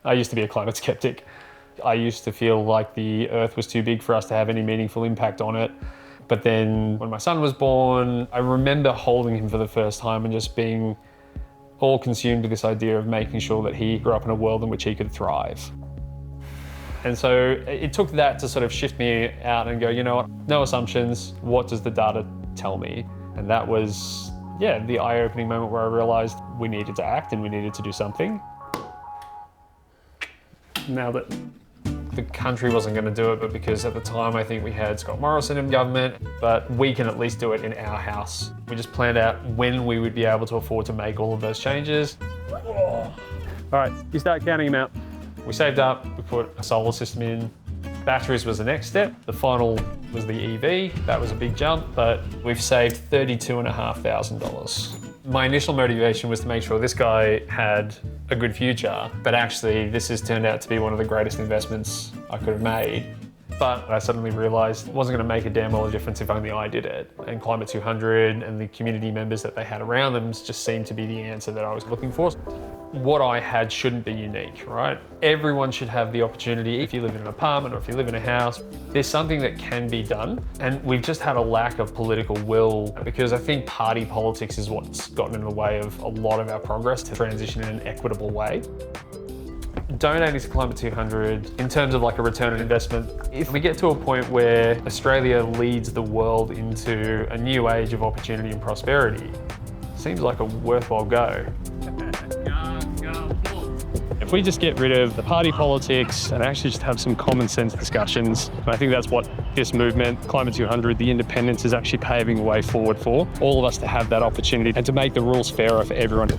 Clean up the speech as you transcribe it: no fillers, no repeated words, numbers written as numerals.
I used to be a climate skeptic. I used to feel like the Earth was too big for us to have any meaningful impact on it. But then when my son was born, I remember holding him for the first time and just being all consumed with this idea of making sure that he grew up in a world in which he could thrive. And so it took that to sort of shift me out and go, you know what, no assumptions, what does the data tell me? And that was, yeah, the eye-opening moment where I realized we needed to act and we needed to do something. Now that the country wasn't going to do it, but because at the time I think we had Scott Morrison in government, but we can at least do it in our house. We just planned out when we would be able to afford to make all of those changes. All right, you start counting them out. We saved up, we put a solar system in. Batteries was the next step. The final was the EV. That was a big jump, but we've saved $32,500. My initial motivation was to make sure this guy had a good future, but actually this has turned out to be one of the greatest investments I could have made. But I suddenly realized it wasn't going to make a damn all of difference if only I did it. And Climate 200 and the community members that they had around them just seemed to be the answer that I was looking for. What I had shouldn't be unique, right? Everyone should have the opportunity, if you live in an apartment or if you live in a house, there's something that can be done. And we've just had a lack of political will because I think party politics is what's gotten in the way of a lot of our progress to transition in an equitable way. Donating to Climate 200 in terms of like a return on investment, if we get to a point where Australia leads the world into a new age of opportunity and prosperity, seems like a worthwhile go. If we just get rid of the party politics and actually just have some common sense discussions, and I think that's what this movement, Climate 200, the independence is actually paving the way forward for, all of us to have that opportunity and to make the rules fairer for everyone.